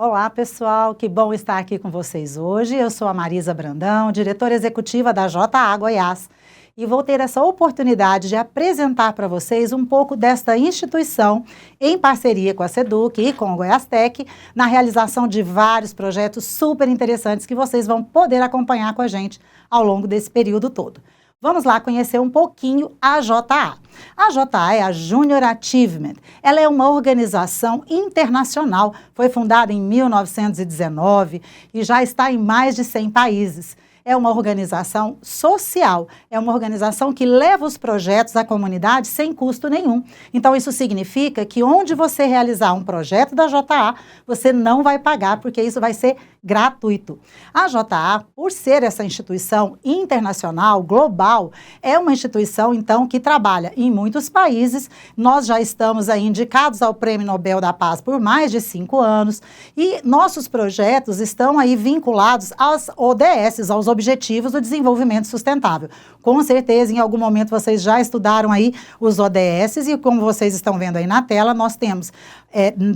Olá, pessoal, que bom estar aqui com vocês hoje. Eu sou a Marisa Brandão, diretora executiva da JA Goiás, e vou ter essa oportunidade de apresentar para vocês um pouco desta instituição em parceria com a SEDUC e com o Goiastec, na realização de vários projetos super interessantes que vocês vão poder acompanhar com a gente ao longo desse período todo. Vamos lá conhecer um pouquinho a JA. A JA é a Junior Achievement. Ela é uma organização internacional, foi fundada em 1919 e já está em mais de 100 países. É uma organização social, é uma organização que leva os projetos à comunidade sem custo nenhum. Então, isso significa que onde você realizar um projeto da JA, você não vai pagar, porque isso vai ser gratuito. A JA, por ser essa instituição internacional, global, é uma instituição, então, que trabalha em muitos países. Nós já estamos aí indicados ao Prêmio Nobel da Paz por mais de 5 anos e nossos projetos estão aí vinculados às ODS, aos Objetivos do Desenvolvimento Sustentável. Com certeza, em algum momento, vocês já estudaram aí os ODS e, como vocês estão vendo aí na tela, nós temos,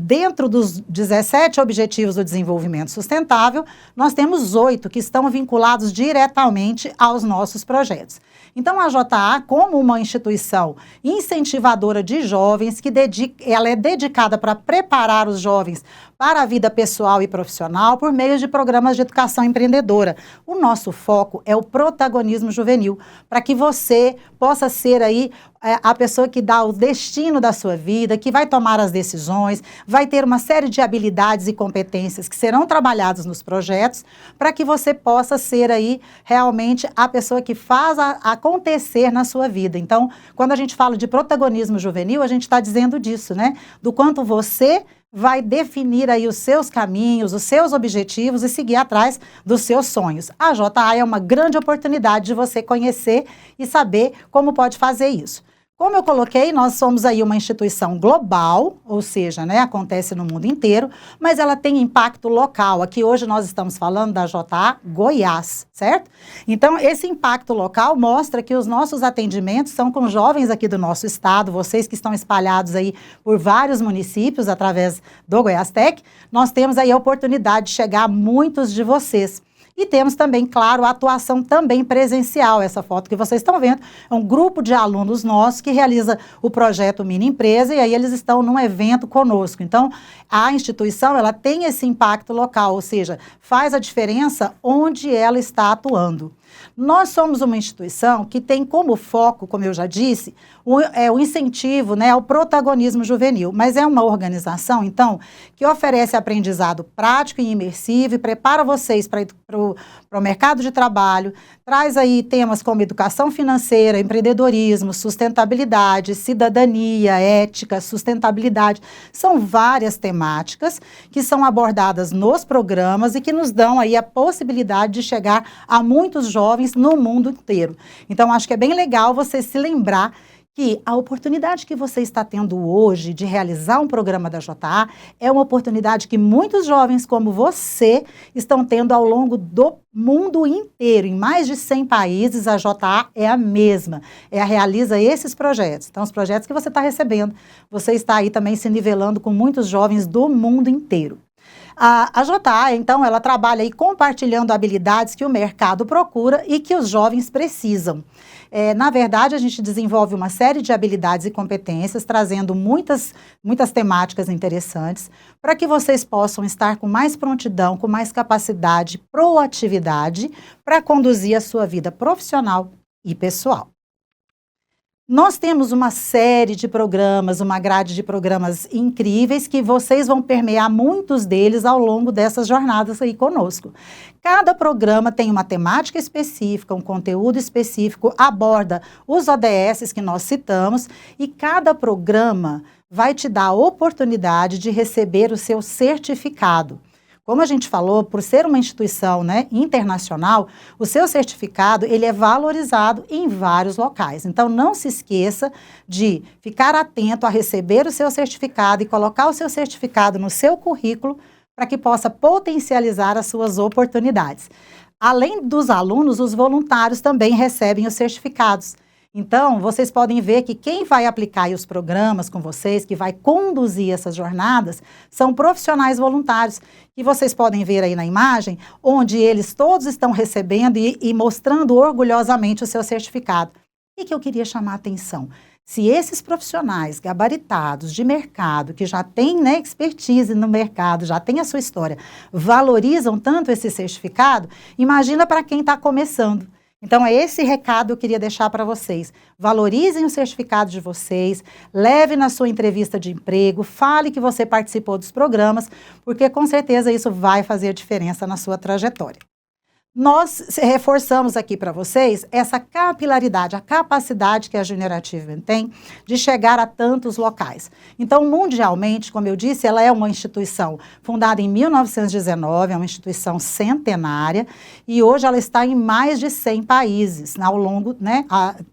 dentro dos 17 Objetivos do Desenvolvimento Sustentável, nós temos 8 que estão vinculados diretamente aos nossos projetos. Então, a JA, como uma instituição incentivadora de jovens, ela é dedicada para preparar os jovens para a vida pessoal e profissional por meio de programas de educação empreendedora. O nosso foco é o protagonismo juvenil, para que você possa ser aí a pessoa que dá o destino da sua vida, que vai tomar as decisões, vai ter uma série de habilidades e competências que serão trabalhadas nos projetos, para que você possa ser aí realmente a pessoa que faz acontecer na sua vida. Então, quando a gente fala de protagonismo juvenil, a gente está dizendo disso, né? Do quanto você vai definir aí os seus caminhos, os seus objetivos e seguir atrás dos seus sonhos. A JA é uma grande oportunidade de você conhecer e saber como pode fazer isso. Como eu coloquei, nós somos aí uma instituição global, ou seja, né, acontece no mundo inteiro, mas ela tem impacto local. Aqui hoje nós estamos falando da JA Goiás, certo? Então, esse impacto local mostra que os nossos atendimentos são com jovens aqui do nosso estado, vocês que estão espalhados aí por vários municípios através do Goiastec, nós temos aí a oportunidade de chegar a muitos de vocês. E temos também, claro, a atuação também presencial. Essa foto que vocês estão vendo é um grupo de alunos nossos que realiza o projeto Mini Empresa e aí eles estão num evento conosco. Então, a instituição, ela tem esse impacto local, ou seja, faz a diferença onde ela está atuando. Nós somos uma instituição que tem como foco, como eu já disse, o incentivo, né, ao protagonismo juvenil, mas é uma organização, então, que oferece aprendizado prático e imersivo e prepara vocês para o mercado de trabalho, traz aí temas como educação financeira, empreendedorismo, sustentabilidade, cidadania, ética, sustentabilidade. São várias temáticas que são abordadas nos programas e que nos dão aí a possibilidade de chegar a muitos jovens no mundo inteiro. Então, acho que é bem legal você se lembrar que a oportunidade que você está tendo hoje de realizar um programa da JA é uma oportunidade que muitos jovens como você estão tendo ao longo do mundo inteiro. Em mais de 100 países, a JA é a mesma, realiza esses projetos. Então, os projetos que você está recebendo, você está aí também se nivelando com muitos jovens do mundo inteiro. A JA, então, ela trabalha aí compartilhando habilidades que o mercado procura e que os jovens precisam. Na verdade, a gente desenvolve uma série de habilidades e competências, trazendo muitas temáticas interessantes, para que vocês possam estar com mais prontidão, com mais capacidade, proatividade, para conduzir a sua vida profissional e pessoal. Nós temos uma série de programas, uma grade de programas incríveis que vocês vão permear muitos deles ao longo dessas jornadas aí conosco. Cada programa tem uma temática específica, um conteúdo específico, aborda os ODS que nós citamos e cada programa vai te dar a oportunidade de receber o seu certificado. Como a gente falou, por ser uma instituição, né, internacional, o seu certificado ele é valorizado em vários locais. Então, não se esqueça de ficar atento a receber o seu certificado e colocar o seu certificado no seu currículo para que possa potencializar as suas oportunidades. Além dos alunos, os voluntários também recebem os certificados. Então, vocês podem ver que quem vai aplicar aí os programas com vocês, que vai conduzir essas jornadas, são profissionais voluntários, que vocês podem ver aí na imagem, onde eles todos estão recebendo e mostrando orgulhosamente o seu certificado. O que eu queria chamar a atenção? Se esses profissionais gabaritados de mercado, que já têm, né, expertise no mercado, já têm a sua história, valorizam tanto esse certificado, imagina para quem está começando. Então, é esse recado que eu queria deixar para vocês. Valorizem o certificado de vocês, leve na sua entrevista de emprego, fale que você participou dos programas, porque com certeza isso vai fazer diferença na sua trajetória. Nós reforçamos aqui para vocês essa capilaridade, a capacidade que a Junior Achievement tem de chegar a tantos locais. Então, mundialmente, como eu disse, ela é uma instituição fundada em 1919, é uma instituição centenária, e hoje ela está em mais de 100 países, ao longo, né,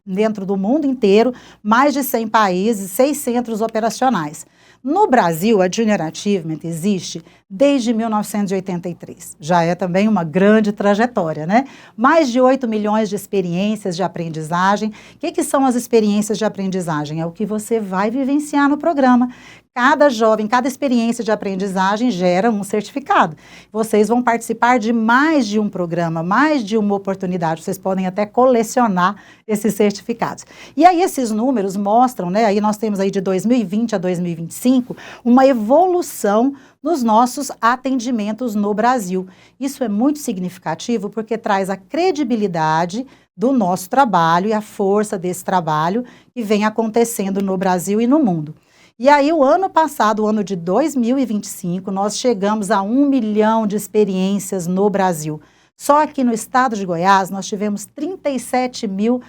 dentro do mundo inteiro, mais de 100 países, 6 centros operacionais. No Brasil, a Junior Achievement existe desde 1983. Já é também uma grande trajetória, né? Mais de 8 milhões de experiências de aprendizagem. O que são as experiências de aprendizagem? É o que você vai vivenciar no programa. Cada jovem, cada experiência de aprendizagem gera um certificado. Vocês vão participar de mais de um programa, mais de uma oportunidade. Vocês podem até colecionar esses certificados. E aí esses números mostram, né? Aí nós temos aí de 2020 a 2025 uma evolução nos nossos atendimentos no Brasil. Isso é muito significativo porque traz a credibilidade do nosso trabalho e a força desse trabalho que vem acontecendo no Brasil e no mundo. E aí, o ano passado, o ano de 2025, nós chegamos a 1 milhão de experiências no Brasil. Só aqui no estado de Goiás, nós tivemos 37 mil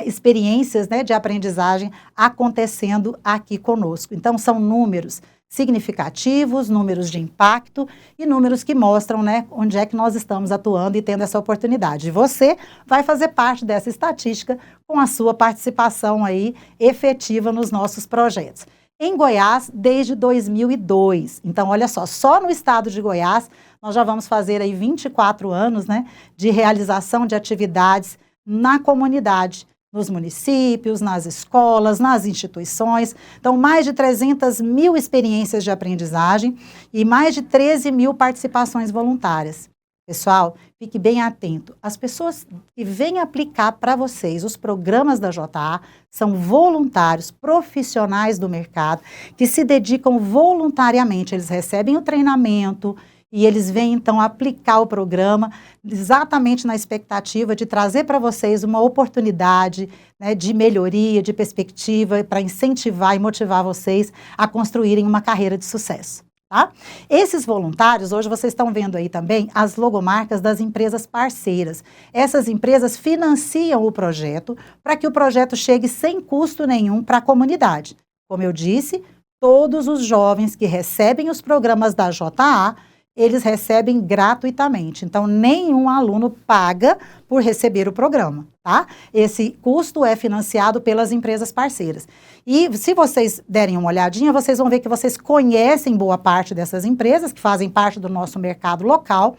experiências, né, de aprendizagem acontecendo aqui conosco. Então, são números significativos, números de impacto e números que mostram, né, onde é que nós estamos atuando e tendo essa oportunidade. E você vai fazer parte dessa estatística com a sua participação aí efetiva nos nossos projetos. Em Goiás, desde 2002. Então, olha só no estado de Goiás, nós já vamos fazer aí 24 anos, né, de realização de atividades na comunidade, nos municípios, nas escolas, nas instituições. Então, mais de 300 mil experiências de aprendizagem e mais de 13 mil participações voluntárias. Pessoal, fique bem atento. As pessoas que vêm aplicar para vocês os programas da JA são voluntários, profissionais do mercado, que se dedicam voluntariamente. Eles recebem o treinamento e eles vêm, então, aplicar o programa exatamente na expectativa de trazer para vocês uma oportunidade, né, de melhoria, de perspectiva, para incentivar e motivar vocês a construírem uma carreira de sucesso. Tá? Esses voluntários, hoje vocês estão vendo aí também as logomarcas das empresas parceiras. Essas empresas financiam o projeto para que o projeto chegue sem custo nenhum para a comunidade. Como eu disse, todos os jovens que recebem os programas da JA, eles recebem gratuitamente. Então, nenhum aluno paga por receber o programa, tá? Esse custo é financiado pelas empresas parceiras. E se vocês derem uma olhadinha, vocês vão ver que vocês conhecem boa parte dessas empresas, que fazem parte do nosso mercado local,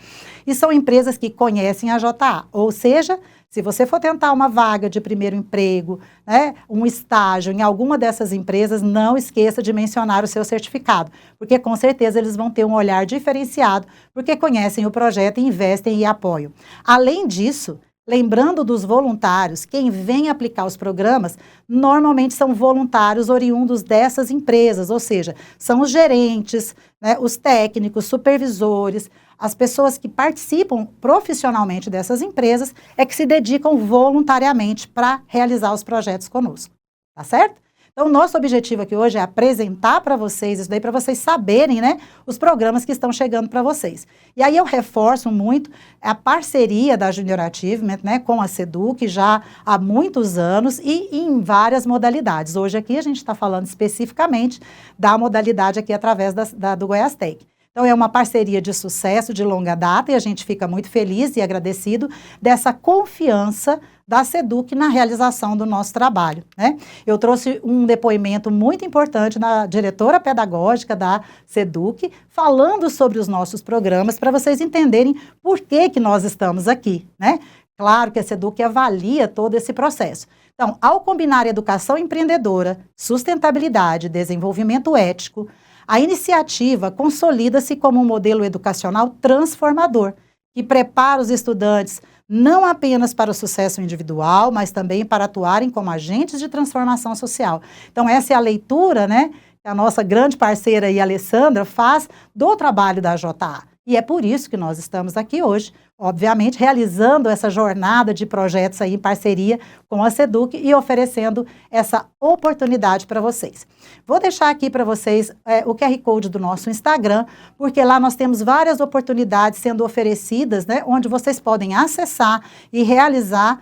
e são empresas que conhecem a JA. Ou seja, se você for tentar uma vaga de primeiro emprego, né, um estágio em alguma dessas empresas, não esqueça de mencionar o seu certificado, porque com certeza eles vão ter um olhar diferenciado, porque conhecem o projeto e investem e apoiam. Além disso, lembrando dos voluntários, quem vem aplicar os programas, normalmente são voluntários oriundos dessas empresas, ou seja, são os gerentes, né, os técnicos, supervisores, as pessoas que participam profissionalmente dessas empresas é que se dedicam voluntariamente para realizar os projetos conosco, tá certo? Então, o nosso objetivo aqui hoje é apresentar para vocês isso daí, para vocês saberem, né, os programas que estão chegando para vocês. E aí eu reforço muito a parceria da Junior Achievement, né, com a SEDUC já há muitos anos e em várias modalidades. Hoje aqui a gente está falando especificamente da modalidade aqui através do Goiás Tech. Então, é uma parceria de sucesso, de longa data, e a gente fica muito feliz e agradecido dessa confiança da SEDUC na realização do nosso trabalho, né? Eu trouxe um depoimento muito importante da diretora pedagógica da SEDUC, falando sobre os nossos programas, para vocês entenderem por que nós estamos aqui, né? Claro que a Seduc avalia todo esse processo. Então, ao combinar educação empreendedora, sustentabilidade, desenvolvimento ético, a iniciativa consolida-se como um modelo educacional transformador, que prepara os estudantes não apenas para o sucesso individual, mas também para atuarem como agentes de transformação social. Então, essa é a leitura, né, que a nossa grande parceira aí, Alessandra, faz do trabalho da JA. E é por isso que nós estamos aqui hoje, obviamente, realizando essa jornada de projetos aí em parceria com a Seduc e oferecendo essa oportunidade para vocês. Vou deixar aqui para vocês o QR Code do nosso Instagram, porque lá nós temos várias oportunidades sendo oferecidas, né, onde vocês podem acessar e realizar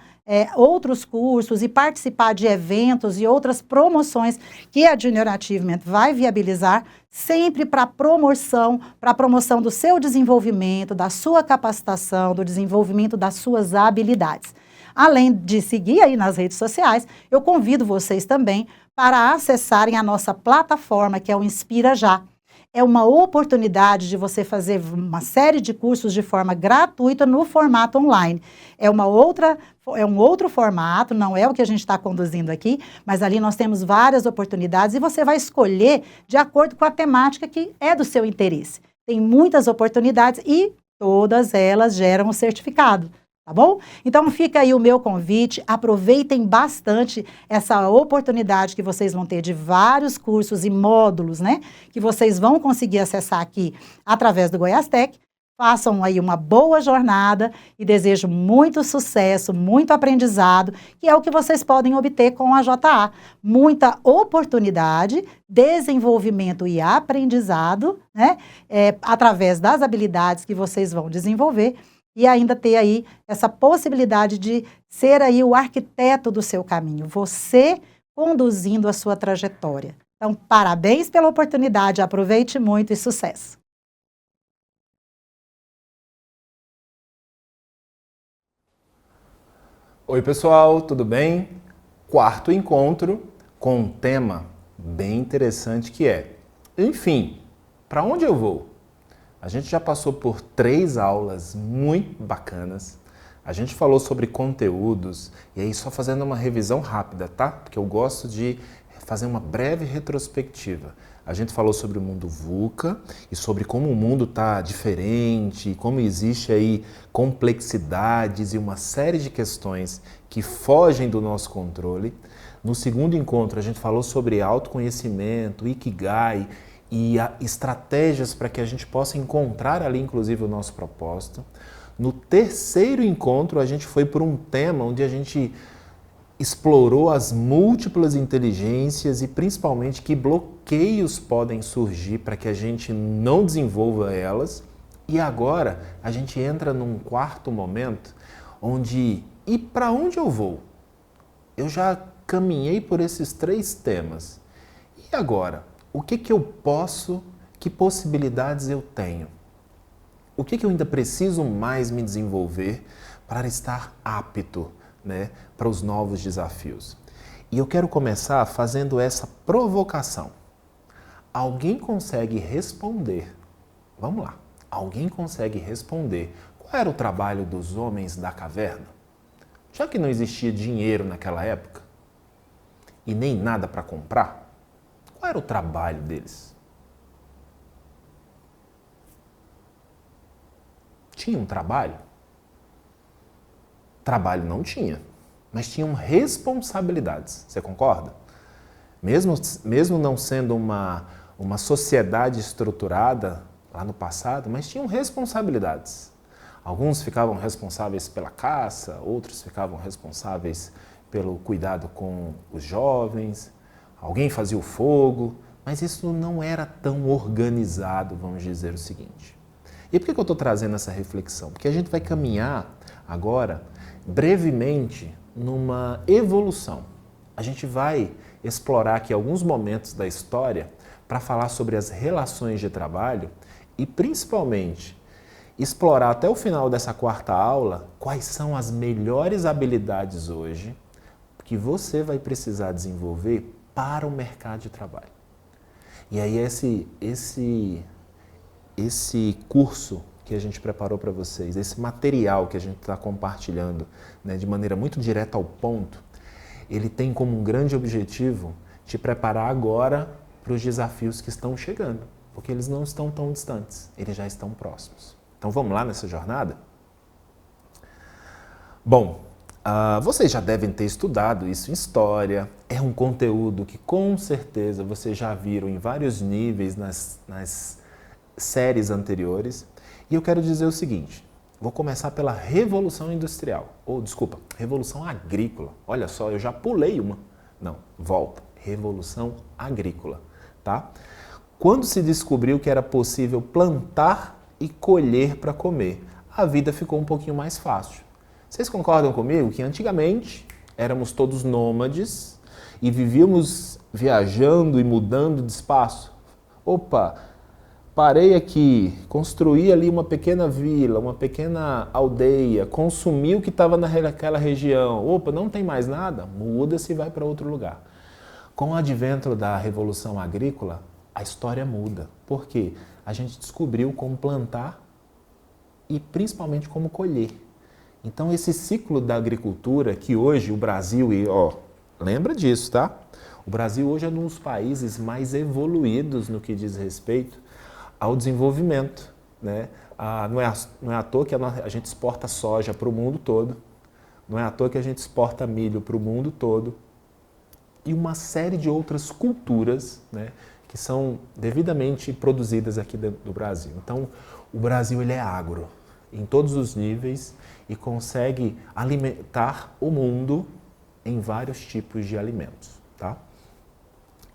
outros cursos e participar de eventos e outras promoções que a Junior Achievement vai viabilizar, sempre para a promoção do seu desenvolvimento, da sua capacitação, do desenvolvimento das suas habilidades. Além de seguir aí nas redes sociais, eu convido vocês também para acessarem a nossa plataforma, que é o Inspira Já. É uma oportunidade de você fazer uma série de cursos de forma gratuita no formato online. É um outro formato, não é o que a gente está conduzindo aqui, mas ali nós temos várias oportunidades e você vai escolher de acordo com a temática que é do seu interesse. Tem muitas oportunidades e todas elas geram um certificado. Tá bom? Então fica aí o meu convite, aproveitem bastante essa oportunidade que vocês vão ter de vários cursos e módulos, né? Que vocês vão conseguir acessar aqui através do Goiás Tech. Façam aí uma boa jornada e desejo muito sucesso, muito aprendizado, que é o que vocês podem obter com a JA. Muita oportunidade, desenvolvimento e aprendizado, né? Através das habilidades que vocês vão desenvolver. E ainda ter aí essa possibilidade de ser aí o arquiteto do seu caminho, você conduzindo a sua trajetória. Então, parabéns pela oportunidade, aproveite muito e sucesso! Oi pessoal, tudo bem? Quarto encontro com um tema bem interessante que é, enfim, para onde eu vou? A gente já passou por 3 aulas muito bacanas, a gente falou sobre conteúdos, e aí só fazendo uma revisão rápida, tá? Porque eu gosto de fazer uma breve retrospectiva. A gente falou sobre o mundo VUCA e sobre como o mundo está diferente, como existe aí complexidades e uma série de questões que fogem do nosso controle. No segundo encontro a gente falou sobre autoconhecimento, Ikigai, e estratégias para que a gente possa encontrar ali, inclusive, o nosso propósito. No terceiro encontro, a gente foi por um tema onde a gente explorou as múltiplas inteligências e, principalmente, que bloqueios podem surgir para que a gente não desenvolva elas. E agora, a gente entra num quarto momento onde, e para onde eu vou? Eu já caminhei por esses 3 temas. E agora? O que eu posso, que possibilidades eu tenho? O que eu ainda preciso mais me desenvolver para estar apto, né, para os novos desafios? E eu quero começar fazendo essa provocação. Alguém consegue responder? Vamos lá. Alguém consegue responder qual era o trabalho dos homens da caverna? Já que não existia dinheiro naquela época e nem nada para comprar, qual era o trabalho deles? Tinha um trabalho? Trabalho não tinha, mas tinham responsabilidades. Você concorda? Mesmo não sendo uma sociedade estruturada lá no passado, mas tinham responsabilidades. Alguns ficavam responsáveis pela caça, outros ficavam responsáveis pelo cuidado com os jovens, alguém fazia o fogo, mas isso não era tão organizado, vamos dizer o seguinte. E por que eu estou trazendo essa reflexão? Porque a gente vai caminhar agora, brevemente, numa evolução. A gente vai explorar aqui alguns momentos da história para falar sobre as relações de trabalho e, principalmente, explorar até o final dessa quarta aula quais são as melhores habilidades hoje que você vai precisar desenvolver para o mercado de trabalho. E aí esse curso que a gente preparou para vocês, esse material que a gente está compartilhando, né, de maneira muito direta ao ponto, ele tem como um grande objetivo te preparar agora para os desafios que estão chegando, porque eles não estão tão distantes, eles já estão próximos. Então vamos lá nessa jornada? Bom, vocês já devem ter estudado isso em história, é um conteúdo que com certeza vocês já viram em vários níveis nas séries anteriores. E eu quero dizer o seguinte, vou começar pela Revolução Industrial, Revolução Agrícola. Olha só, eu já pulei uma. Não, volta. Revolução Agrícola, tá? Quando se descobriu que era possível plantar e colher para comer, a vida ficou um pouquinho mais fácil. Vocês concordam comigo que antigamente éramos todos nômades e vivíamos viajando e mudando de espaço? Opa, parei aqui, construí ali uma pequena vila, uma pequena aldeia, consumi o que estava naquela região. Opa, não tem mais nada? Muda-se e vai para outro lugar. Com o advento da Revolução Agrícola, a história muda. Por quê? A gente descobriu como plantar e principalmente como colher. Então esse ciclo da agricultura que hoje o Brasil, lembra disso, tá? O Brasil hoje é um dos países mais evoluídos no que diz respeito ao desenvolvimento, né? Não é à toa que a gente exporta soja para o mundo todo, não é à toa que a gente exporta milho para o mundo todo e uma série de outras culturas, né, que são devidamente produzidas aqui dentro do Brasil. Então, o Brasil ele é agro em todos os níveis e consegue alimentar o mundo em vários tipos de alimentos, tá?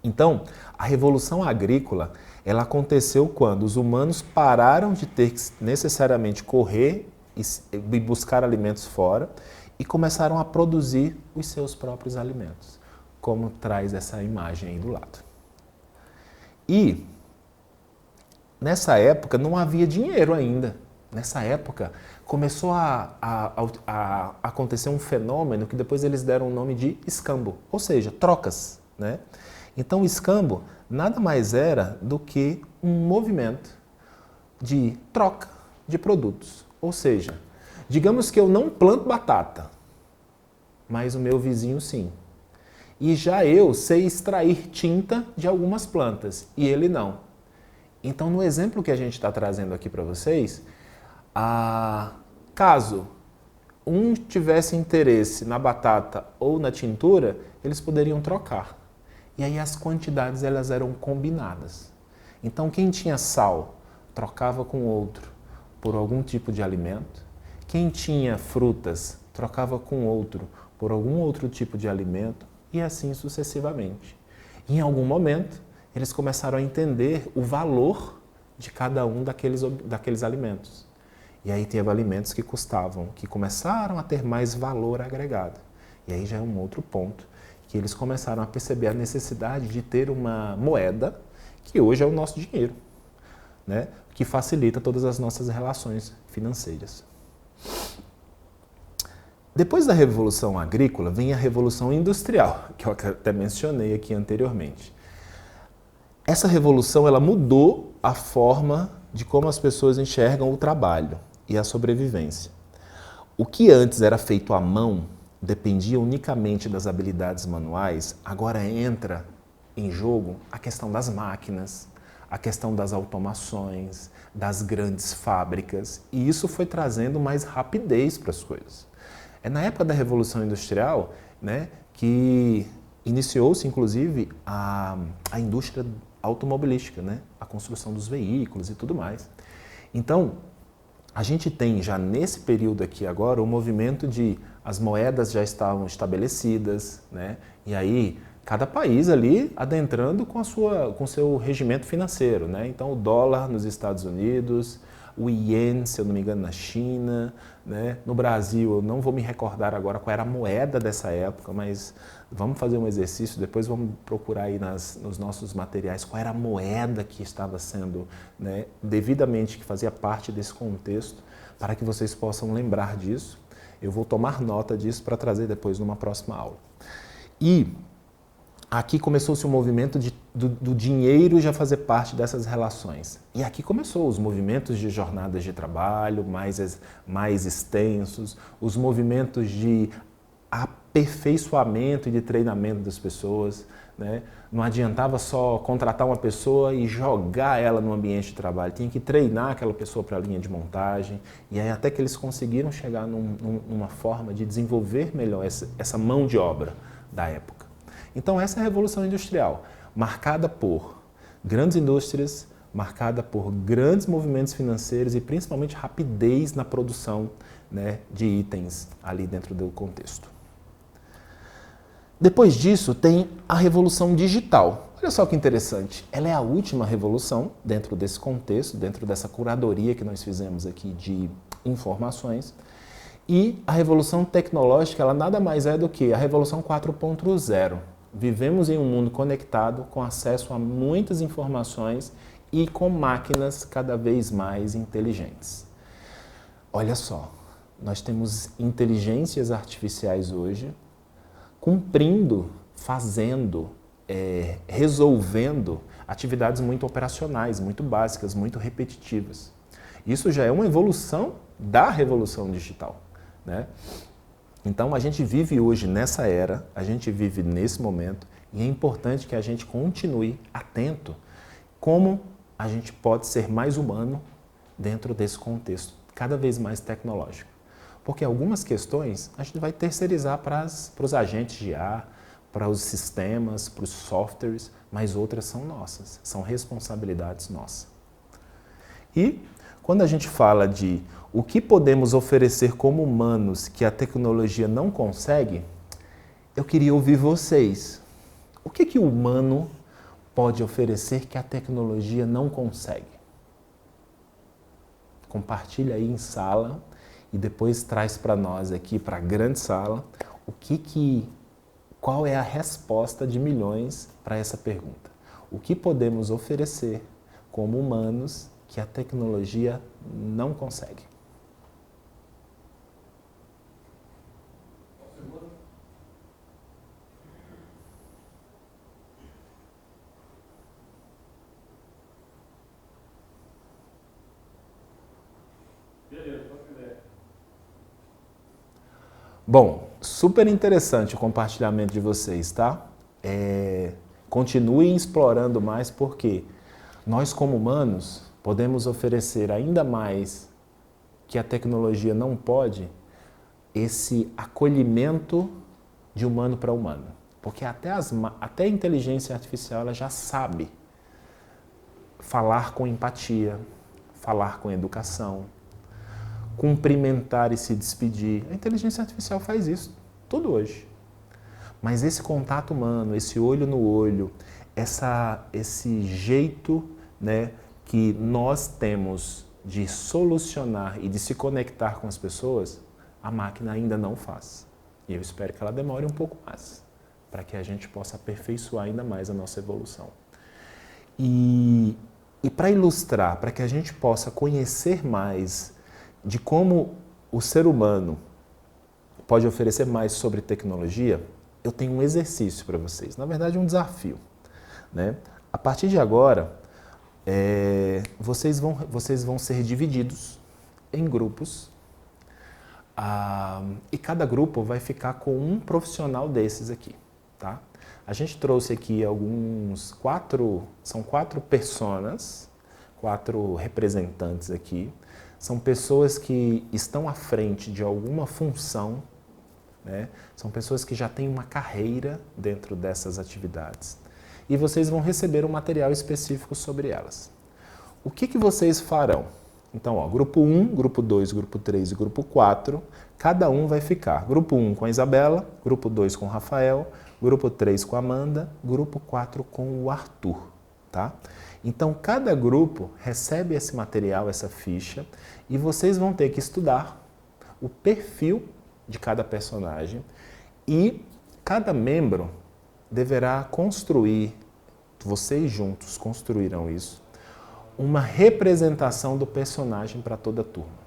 Então, a Revolução Agrícola, ela aconteceu quando os humanos pararam de ter que necessariamente correr e buscar alimentos fora e começaram a produzir os seus próprios alimentos, como traz essa imagem aí do lado. E, nessa época, não havia dinheiro ainda. Nessa época, começou a acontecer um fenômeno que depois eles deram o nome de escambo, ou seja, trocas, né? Então, o escambo nada mais era do que um movimento de troca de produtos. Ou seja, digamos que eu não planto batata, mas o meu vizinho sim. E já eu sei extrair tinta de algumas plantas e ele não. Então, no exemplo que a gente está trazendo aqui para vocês, caso um tivesse interesse na batata ou na tintura, eles poderiam trocar. E aí as quantidades elas eram combinadas. Então quem tinha sal trocava com outro por algum tipo de alimento. Quem tinha frutas trocava com outro por algum outro tipo de alimento e assim sucessivamente. E em algum momento eles começaram a entender o valor de cada um daqueles alimentos. E aí teve alimentos que começaram a ter mais valor agregado. E aí já é um outro ponto, que eles começaram a perceber a necessidade de ter uma moeda, que hoje é o nosso dinheiro, né? Que facilita todas as nossas relações financeiras. Depois da Revolução Agrícola, vem a Revolução Industrial, que eu até mencionei aqui anteriormente. Essa revolução ela mudou a forma de como as pessoas enxergam o trabalho e a sobrevivência. O que antes era feito à mão, dependia unicamente das habilidades manuais, agora entra em jogo a questão das máquinas, a questão das automações, das grandes fábricas, e isso foi trazendo mais rapidez para as coisas. É na época da Revolução Industrial, né, que iniciou-se, inclusive, a indústria automobilística, né, a construção dos veículos e tudo mais. Então, a gente tem já nesse período aqui agora o movimento de as moedas já estavam estabelecidas, né? E aí cada país ali adentrando com o seu regimento financeiro, né? Então o dólar nos Estados Unidos, o iene, se eu não me engano, na China, né? No Brasil, eu não vou me recordar agora qual era a moeda dessa época, mas vamos fazer um exercício, depois vamos procurar aí nos nossos materiais qual era a moeda que estava sendo, né, devidamente, que fazia parte desse contexto, para que vocês possam lembrar disso. Eu vou tomar nota disso para trazer depois numa próxima aula. E aqui começou-se o movimento do dinheiro já fazer parte dessas relações. E aqui começou os movimentos de jornadas de trabalho mais extensos, os movimentos de aperfeiçoamento e de treinamento das pessoas, né? Não adiantava só contratar uma pessoa e jogar ela no ambiente de trabalho, tinha que treinar aquela pessoa para a linha de montagem, e aí até que eles conseguiram chegar numa forma de desenvolver melhor essa mão de obra da época. Então essa é a Revolução Industrial, marcada por grandes indústrias, marcada por grandes movimentos financeiros e principalmente rapidez na produção, né, de itens ali dentro do contexto. Depois disso tem a Revolução Digital. Olha só que interessante, ela é a última revolução dentro desse contexto, dentro dessa curadoria que nós fizemos aqui de informações. E a Revolução Tecnológica, ela nada mais é do que a Revolução 4.0. Vivemos em um mundo conectado, com acesso a muitas informações e com máquinas cada vez mais inteligentes. Olha só, nós temos inteligências artificiais hoje cumprindo, fazendo, resolvendo atividades muito operacionais, muito básicas, muito repetitivas. Isso já é uma evolução da revolução digital, né? Então a gente vive hoje nessa era, a gente vive nesse momento e é importante que a gente continue atento como a gente pode ser mais humano dentro desse contexto cada vez mais tecnológico. Porque algumas questões a gente vai terceirizar para os agentes de IA, para os sistemas, para os softwares, mas outras são nossas, são responsabilidades nossas. E quando a gente fala de o que podemos oferecer como humanos que a tecnologia não consegue, eu queria ouvir vocês. O que o humano pode oferecer que a tecnologia não consegue? Compartilha aí em sala. E depois traz para nós aqui, para a grande sala, qual é a resposta de milhões para essa pergunta. O que podemos oferecer como humanos que a tecnologia não consegue? Bom, super interessante o compartilhamento de vocês, tá? Continuem explorando mais porque nós como humanos podemos oferecer ainda mais que a tecnologia não pode, esse acolhimento de humano para humano. Porque até a inteligência artificial ela já sabe falar com empatia, falar com educação, cumprimentar e se despedir. A inteligência artificial faz isso tudo hoje. Mas esse contato humano, esse olho no olho, esse jeito, né, que nós temos de solucionar e de se conectar com as pessoas, a máquina ainda não faz. E eu espero que ela demore um pouco mais, para que a gente possa aperfeiçoar ainda mais a nossa evolução. E para ilustrar, para que a gente possa conhecer mais de como o ser humano pode oferecer mais sobre tecnologia, eu tenho um exercício para vocês, na verdade um desafio, né? A partir de agora, vocês vão ser divididos em grupos e cada grupo vai ficar com um profissional desses aqui, tá? A gente trouxe aqui são 4 personas, 4 representantes aqui. São pessoas que estão à frente de alguma função, né? São pessoas que já têm uma carreira dentro dessas atividades. E vocês vão receber um material específico sobre elas. O que vocês farão? Então, ó, grupo 1, grupo 2, grupo 3 e grupo 4, cada um vai ficar. Grupo 1 com a Isabela, grupo 2 com o Rafael, grupo 3 com a Amanda, grupo 4 com o Arthur, tá? Então, cada grupo recebe esse material, essa ficha, e vocês vão ter que estudar o perfil de cada personagem e cada membro deverá construir, vocês juntos construirão isso, uma representação do personagem para toda a turma.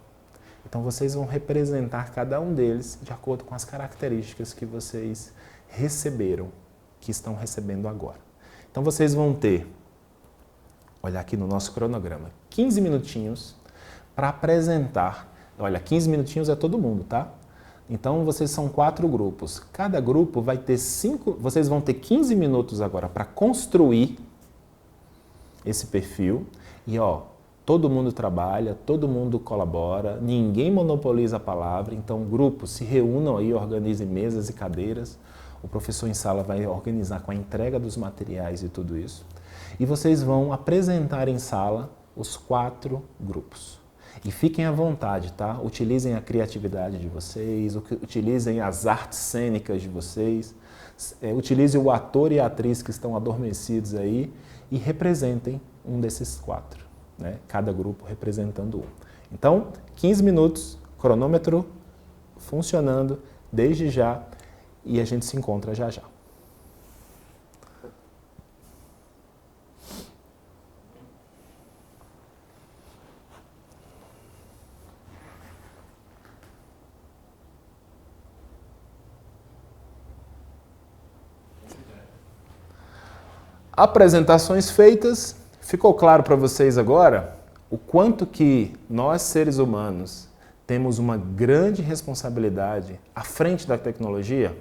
Então, vocês vão representar cada um deles de acordo com as características que vocês receberam, que estão recebendo agora. Então vocês vão ter, olha aqui no nosso cronograma, 15 minutinhos para apresentar. Olha, 15 minutinhos é todo mundo, tá? Então vocês são 4 grupos. Cada grupo vai ter 5, vocês vão ter 15 minutos agora para construir esse perfil. E ó, todo mundo trabalha, todo mundo colabora, ninguém monopoliza a palavra. Então grupos se reúnam aí, organizem mesas e cadeiras. O professor em sala vai organizar com a entrega dos materiais e tudo isso. E vocês vão apresentar em sala os 4 grupos. E fiquem à vontade, tá? Utilizem a criatividade de vocês, utilizem as artes cênicas de vocês, utilize o ator e a atriz que estão adormecidos aí e representem um desses 4, né? Cada grupo representando um. Então, 15 minutos, cronômetro funcionando desde já e a gente se encontra já já. Apresentações feitas, ficou claro para vocês agora o quanto que nós, seres humanos, temos uma grande responsabilidade à frente da tecnologia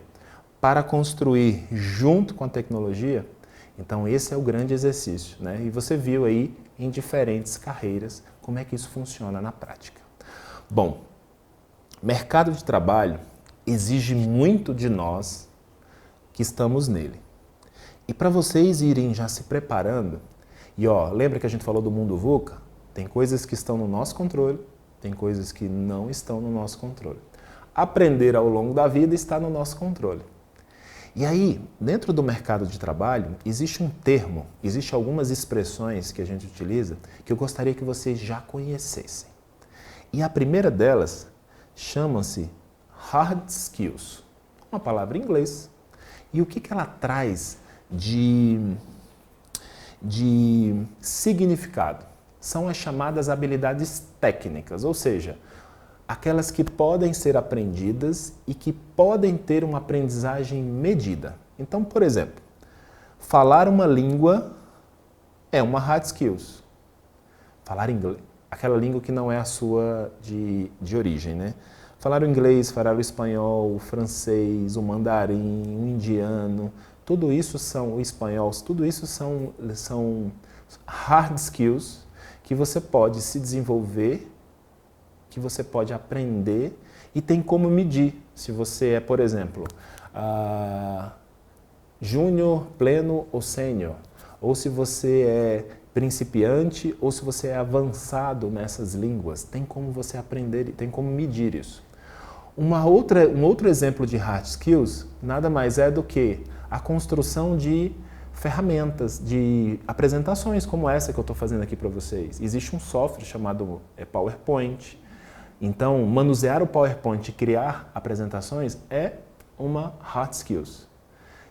para construir junto com a tecnologia? Então esse é o grande exercício, né? E você viu aí em diferentes carreiras como é que isso funciona na prática. Bom, mercado de trabalho exige muito de nós que estamos nele. E para vocês irem já se preparando, e ó, lembra que a gente falou do mundo VUCA? Tem coisas que estão no nosso controle, tem coisas que não estão no nosso controle. Aprender ao longo da vida está no nosso controle. E aí, dentro do mercado de trabalho, existe um termo, existem algumas expressões que a gente utiliza que eu gostaria que vocês já conhecessem. E a primeira delas chama-se hard skills, uma palavra em inglês. E o que ela traz de significado? São as chamadas habilidades técnicas, ou seja, aquelas que podem ser aprendidas e que podem ter uma aprendizagem medida. Então, por exemplo, falar uma língua é uma hard skills. Falar inglês, aquela língua que não é a sua de origem, né? Falar o inglês, falar o espanhol, o francês, o mandarim, o indiano, tudo isso são, o espanhol, tudo isso são hard skills que você pode se desenvolver, que você pode aprender e tem como medir. Se você é, por exemplo, júnior, pleno ou sênior, ou se você é principiante ou se você é avançado nessas línguas, tem como você aprender, tem como medir isso. Um outro exemplo de hard skills nada mais é do que a construção de ferramentas, de apresentações como essa que eu estou fazendo aqui para vocês. Existe um software chamado PowerPoint. Então, manusear o PowerPoint e criar apresentações é uma hard skills.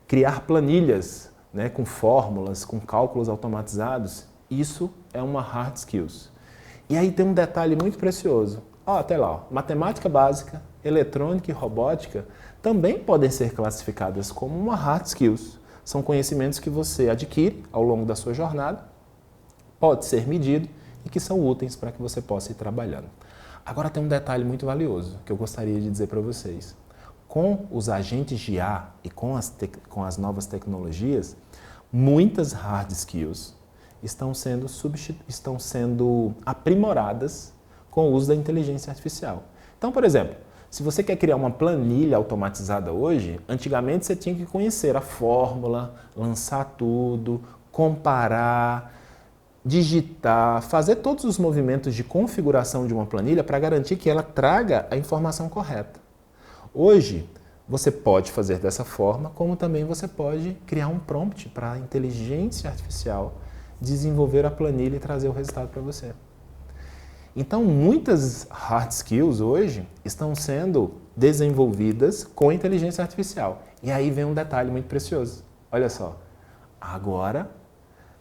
Criar planilhas, né, com fórmulas, com cálculos automatizados, isso é uma hard skills. E aí tem um detalhe muito precioso. Até lá, ó, matemática básica, eletrônica e robótica também podem ser classificadas como uma hard skills. São conhecimentos que você adquire ao longo da sua jornada, pode ser medido e que são úteis para que você possa ir trabalhando. Agora tem um detalhe muito valioso que eu gostaria de dizer para vocês. Com os agentes de IA e com as novas tecnologias, muitas hard skills estão sendo aprimoradas com o uso da inteligência artificial. Então, por exemplo, se você quer criar uma planilha automatizada hoje, antigamente você tinha que conhecer a fórmula, lançar tudo, comparar, digitar, fazer todos os movimentos de configuração de uma planilha para garantir que ela traga a informação correta. Hoje, você pode fazer dessa forma, como também você pode criar um prompt para a inteligência artificial desenvolver a planilha e trazer o resultado para você. Então, muitas hard skills hoje estão sendo desenvolvidas com inteligência artificial. E aí vem um detalhe muito precioso. Olha só, agora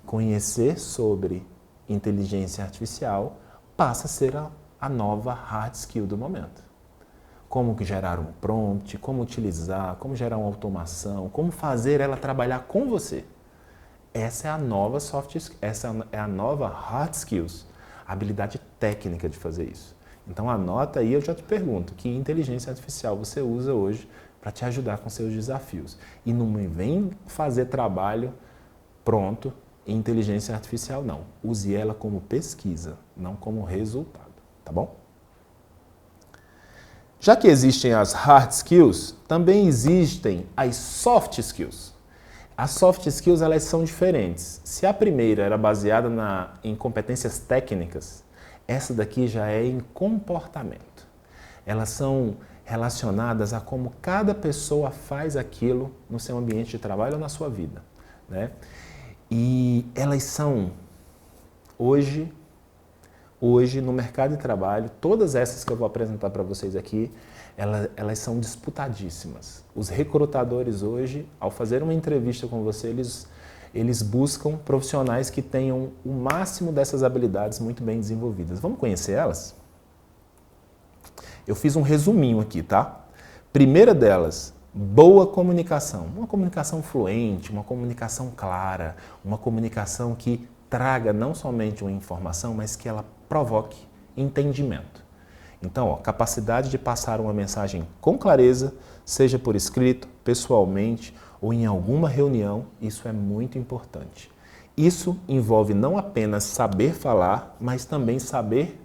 conhecer sobre inteligência artificial passa a ser a nova hard skill do momento. como gerar um prompt, como utilizar, como gerar uma automação, como fazer ela trabalhar com você. Essa é a nova soft skills, essa é a nova hard skills, a habilidade técnica de fazer isso. Então anota aí, eu já te pergunto, que inteligência artificial você usa hoje para te ajudar com seus desafios? E não me vem fazer trabalho pronto em inteligência artificial, não. Use ela como pesquisa, não como resultado, tá bom? Já que existem as hard skills, também existem as soft skills. As soft skills, elas são diferentes. Se a primeira era baseada em competências técnicas, essa daqui já é em comportamento. Elas são relacionadas a como cada pessoa faz aquilo no seu ambiente de trabalho ou na sua vida, né? E elas são, hoje no mercado de trabalho, todas essas que eu vou apresentar para vocês aqui, elas são disputadíssimas. Os recrutadores hoje, ao fazer uma entrevista com você, eles buscam profissionais que tenham o máximo dessas habilidades muito bem desenvolvidas. Vamos conhecer elas? Eu fiz um resuminho aqui, tá? Primeira delas, boa comunicação. Uma comunicação fluente, uma comunicação clara, uma comunicação que traga não somente uma informação, mas que ela provoque entendimento. Então, ó, capacidade de passar uma mensagem com clareza, seja por escrito, pessoalmente ou em alguma reunião, isso é muito importante. Isso envolve não apenas saber falar, mas também saber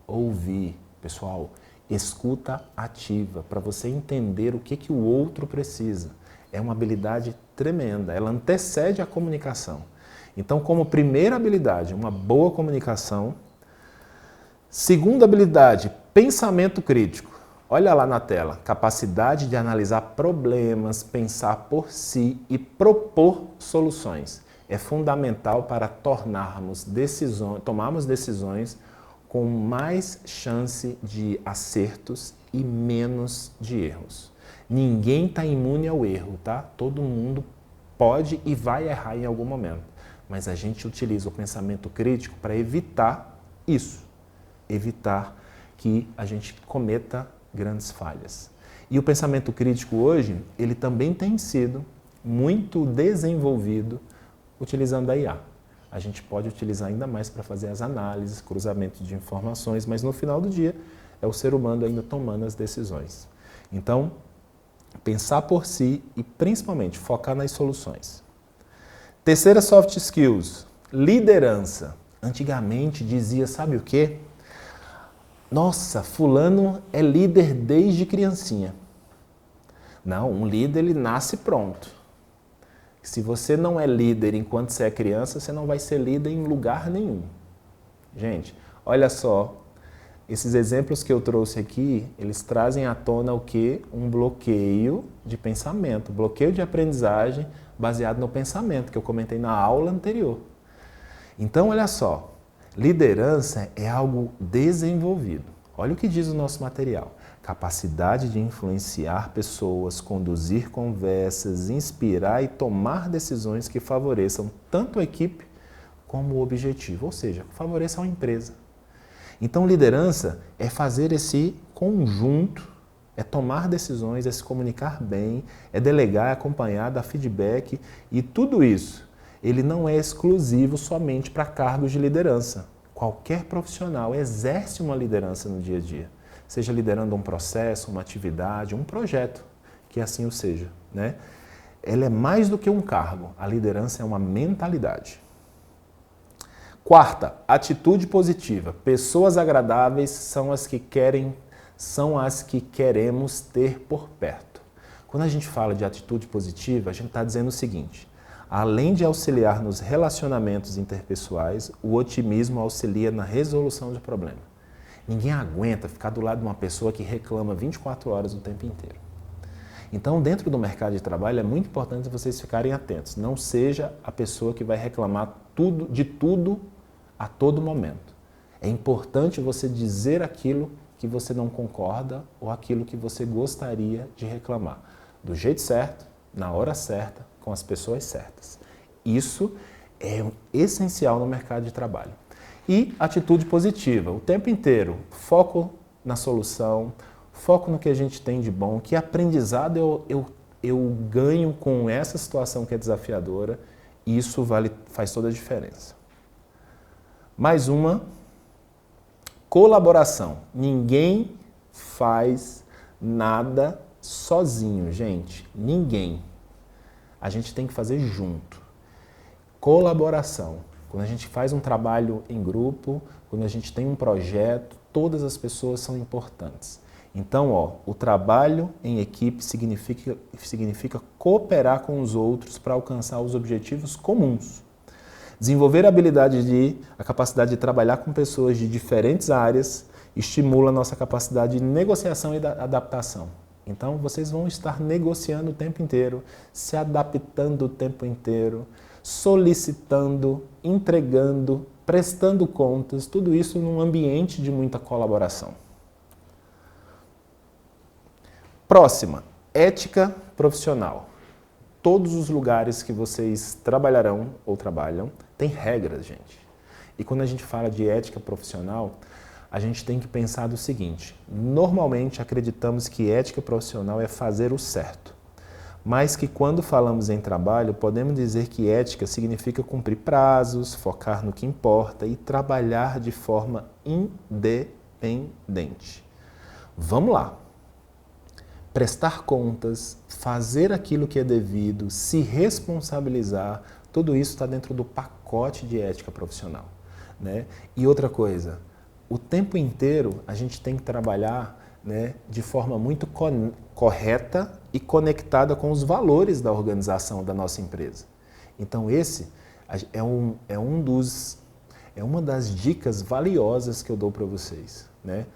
ouvir. Pessoal, escuta ativa, para você entender o que o outro precisa. É uma habilidade tremenda, ela antecede a comunicação. Então, como primeira habilidade, uma boa comunicação. Segunda habilidade, pensamento crítico. Olha lá na tela, capacidade de analisar problemas, pensar por si e propor soluções. É fundamental para tomarmos decisões com mais chance de acertos e menos de erros. Ninguém está imune ao erro, tá? Todo mundo pode e vai errar em algum momento. Mas a gente utiliza o pensamento crítico para evitar isso. Evitar que a gente cometa grandes falhas. E o pensamento crítico hoje, ele também tem sido muito desenvolvido utilizando a IA. A gente pode utilizar ainda mais para fazer as análises, cruzamento de informações, mas no final do dia é o ser humano ainda tomando as decisões. Então, pensar por si e principalmente focar nas soluções. Terceira soft skills, liderança. Antigamente dizia, sabe o quê? Nossa, fulano é líder desde criancinha. Não, um líder ele nasce pronto. Se você não é líder enquanto você é criança, você não vai ser líder em lugar nenhum. Gente, olha só, esses exemplos que eu trouxe aqui, eles trazem à tona o quê? Um bloqueio de pensamento, bloqueio de aprendizagem baseado no pensamento, que eu comentei na aula anterior. Então, olha só, liderança é algo desenvolvido. Olha o que diz o nosso material. Capacidade de influenciar pessoas, conduzir conversas, inspirar e tomar decisões que favoreçam tanto a equipe como o objetivo, ou seja, favoreçam a empresa. Então, liderança é fazer esse conjunto, é tomar decisões, é se comunicar bem, é delegar, é acompanhar, dar feedback e tudo isso, ele não é exclusivo somente para cargos de liderança. Qualquer profissional exerce uma liderança no dia a dia, seja liderando um processo, uma atividade, um projeto, que assim o seja, né? Ela é mais do que um cargo, a liderança é uma mentalidade. Quarta, atitude positiva. Pessoas agradáveis são as que queremos ter por perto. Quando a gente fala de atitude positiva, a gente está dizendo o seguinte: além de auxiliar nos relacionamentos interpessoais, o otimismo auxilia na resolução de problemas. Ninguém aguenta ficar do lado de uma pessoa que reclama 24 horas o tempo inteiro. Então, dentro do mercado de trabalho, é muito importante vocês ficarem atentos. Não seja a pessoa que vai reclamar de tudo a todo momento. É importante você dizer aquilo que você não concorda ou aquilo que você gostaria de reclamar. Do jeito certo, na hora certa, com as pessoas certas. Isso é essencial no mercado de trabalho. E atitude positiva, o tempo inteiro, foco na solução, foco no que a gente tem de bom, que aprendizado eu ganho com essa situação que é desafiadora, e isso faz toda a diferença. Mais uma, colaboração. Ninguém faz nada sozinho, gente. Ninguém. A gente tem que fazer junto. Colaboração. Quando a gente faz um trabalho em grupo, quando a gente tem um projeto, todas as pessoas são importantes. Então, o trabalho em equipe significa cooperar com os outros para alcançar os objetivos comuns. Desenvolver a capacidade de trabalhar com pessoas de diferentes áreas estimula a nossa capacidade de negociação e adaptação. Então, vocês vão estar negociando o tempo inteiro, se adaptando o tempo inteiro, solicitando, entregando, prestando contas, tudo isso num ambiente de muita colaboração. Próxima, ética profissional. Todos os lugares que vocês trabalharão ou trabalham têm regras, gente. E quando a gente fala de ética profissional, a gente tem que pensar do seguinte: normalmente acreditamos que ética profissional é fazer o certo, mas que quando falamos em trabalho, podemos dizer que ética significa cumprir prazos, focar no que importa e trabalhar de forma independente. Vamos lá. Prestar contas, fazer aquilo que é devido, se responsabilizar, tudo isso está dentro do pacote de ética profissional, né? E outra coisa, o tempo inteiro a gente tem que trabalhar, né, de forma muito correta e conectada com os valores da organização da nossa empresa. Então esse é uma das dicas valiosas que eu dou para vocês, né?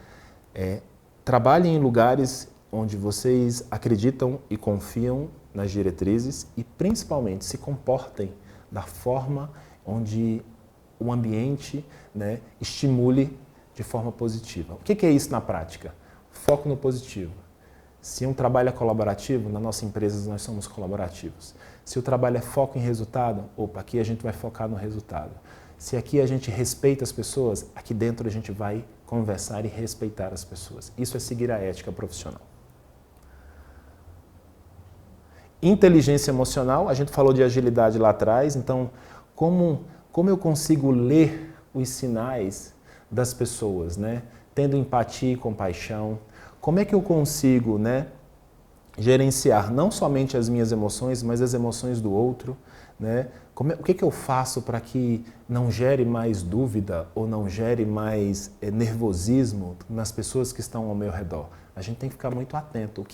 Trabalhem em lugares onde vocês acreditam e confiam nas diretrizes e principalmente se comportem da forma onde o ambiente, né, estimule de forma positiva. O que é isso na prática? Foco no positivo. Se um trabalho é colaborativo, na nossa empresa nós somos colaborativos. Se o trabalho é foco em resultado, aqui a gente vai focar no resultado. Se aqui a gente respeita as pessoas, aqui dentro a gente vai conversar e respeitar as pessoas. Isso é seguir a ética profissional. Inteligência emocional, a gente falou de agilidade lá atrás, então como eu consigo ler os sinais das pessoas, né? Tendo empatia e compaixão, como é que eu consigo, né, gerenciar não somente as minhas emoções, mas as emoções do outro, né? O que eu faço para que não gere mais dúvida ou não gere mais nervosismo nas pessoas que estão ao meu redor? A gente tem que ficar muito atento.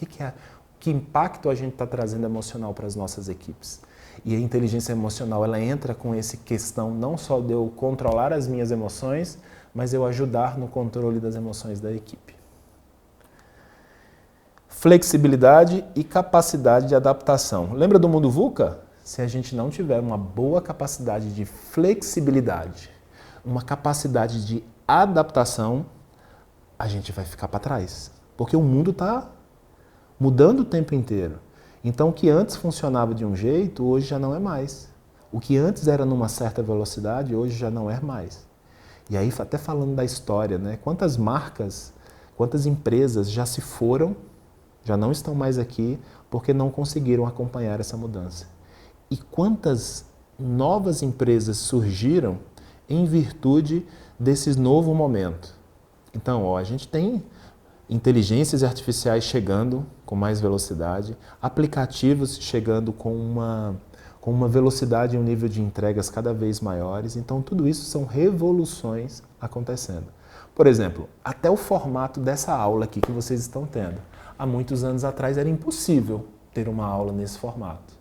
Que impacto a gente está trazendo emocional para as nossas equipes? E a inteligência emocional, ela entra com essa questão não só de eu controlar as minhas emoções, mas eu ajudar no controle das emoções da equipe. Flexibilidade e capacidade de adaptação. Lembra do mundo VUCA? Se a gente não tiver uma boa capacidade de flexibilidade, uma capacidade de adaptação, a gente vai ficar para trás. Porque o mundo está mudando o tempo inteiro. Então, o que antes funcionava de um jeito, hoje já não é mais. O que antes era numa certa velocidade, hoje já não é mais. E aí, até falando da história, né? Quantas marcas, quantas empresas já se foram, já não estão mais aqui, porque não conseguiram acompanhar essa mudança. E quantas novas empresas surgiram em virtude desse novo momento. Então, a gente tem inteligências artificiais chegando com mais velocidade, aplicativos chegando com uma velocidade e um nível de entregas cada vez maiores. Então, tudo isso são revoluções acontecendo. Por exemplo, até o formato dessa aula aqui que vocês estão tendo. Há muitos anos atrás era impossível ter uma aula nesse formato.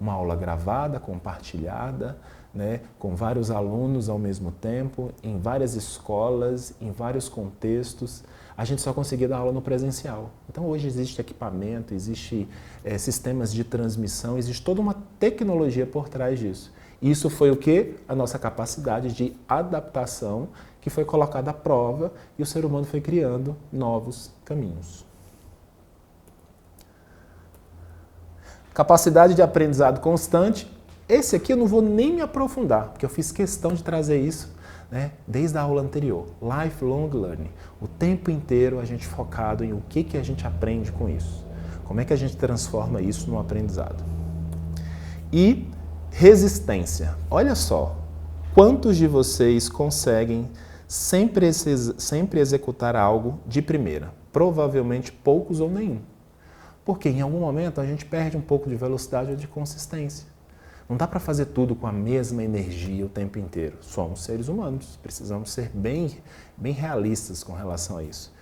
Uma aula gravada, compartilhada, né, com vários alunos ao mesmo tempo, em várias escolas, em vários contextos. A gente só conseguia dar aula no presencial. Então hoje existe equipamento, existe sistemas de transmissão, existe toda uma tecnologia por trás disso. Isso foi o quê? A nossa capacidade de adaptação que foi colocada à prova e o ser humano foi criando novos caminhos. Capacidade de aprendizado constante. Esse aqui eu não vou nem me aprofundar, porque eu fiz questão de trazer isso né? Desde a aula anterior, lifelong learning. O tempo inteiro a gente focado em o que a gente aprende com isso. Como é que a gente transforma isso num aprendizado. E resistência. Olha só, quantos de vocês conseguem sempre executar algo de primeira? Provavelmente poucos ou nenhum. Porque em algum momento a gente perde um pouco de velocidade ou de consistência. Não dá para fazer tudo com a mesma energia o tempo inteiro. Somos seres humanos, precisamos ser bem realistas com relação a isso.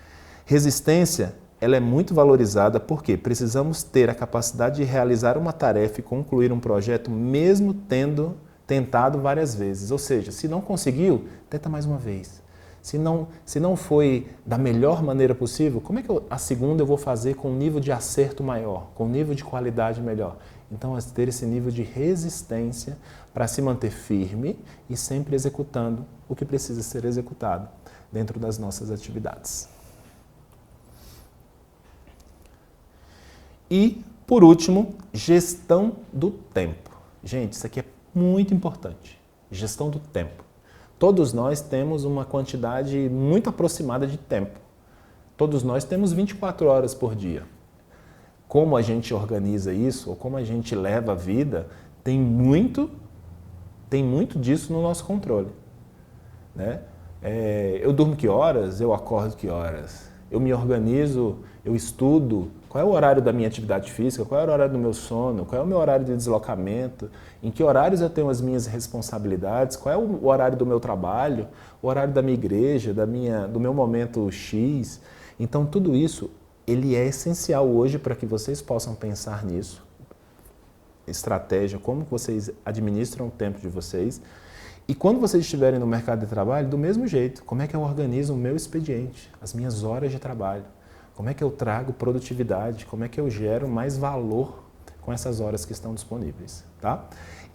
Resistência, ela é muito valorizada porque precisamos ter a capacidade de realizar uma tarefa e concluir um projeto mesmo tendo tentado várias vezes. Ou seja, se não conseguiu, tenta mais uma vez. Se não foi da melhor maneira possível, como é que a segunda eu vou fazer com um nível de acerto maior, com um nível de qualidade melhor? Então, é ter esse nível de resistência para se manter firme e sempre executando o que precisa ser executado dentro das nossas atividades. E, por último, gestão do tempo. Gente, isso aqui é muito importante. Gestão do tempo. Todos nós temos uma quantidade muito aproximada de tempo. Todos nós temos 24 horas por dia. Como a gente organiza isso, ou como a gente leva a vida, tem muito disso no nosso controle. Né? Eu durmo que horas? Eu acordo que horas? Eu me organizo, eu estudo, qual é o horário da minha atividade física, qual é o horário do meu sono, qual é o meu horário de deslocamento, em que horários eu tenho as minhas responsabilidades, qual é o horário do meu trabalho, o horário da minha igreja, do meu momento X. Então, tudo isso ele é essencial hoje para que vocês possam pensar nisso, estratégia, como vocês administram o tempo de vocês. E quando vocês estiverem no mercado de trabalho, do mesmo jeito, como é que eu organizo o meu expediente, as minhas horas de trabalho? Como é que eu trago produtividade? Como é que eu gero mais valor com essas horas que estão disponíveis? Tá?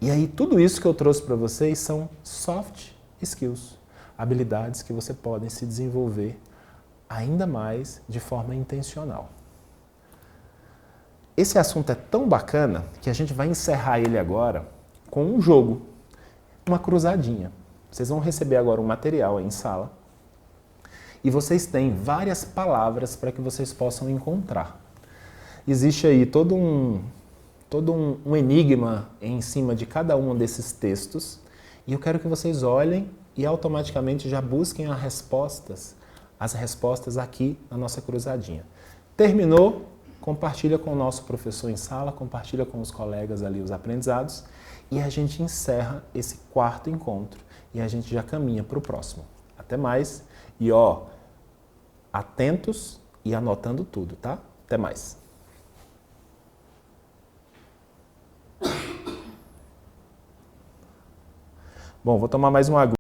E aí, tudo isso que eu trouxe para vocês são soft skills, habilidades que você podem se desenvolver ainda mais de forma intencional. Esse assunto é tão bacana que a gente vai encerrar ele agora com um jogo. Uma cruzadinha. Vocês vão receber agora um material aí em sala e vocês têm várias palavras para que vocês possam encontrar. Existe aí todo um enigma em cima de cada um desses textos e eu quero que vocês olhem e automaticamente já busquem as respostas aqui na nossa cruzadinha. Terminou? Compartilha com o nosso professor em sala, compartilha com os colegas ali os aprendizados e a gente encerra esse quarto encontro e a gente já caminha para o próximo. Até mais e atentos e anotando tudo, tá? Até mais. Bom, vou tomar mais uma aguinha.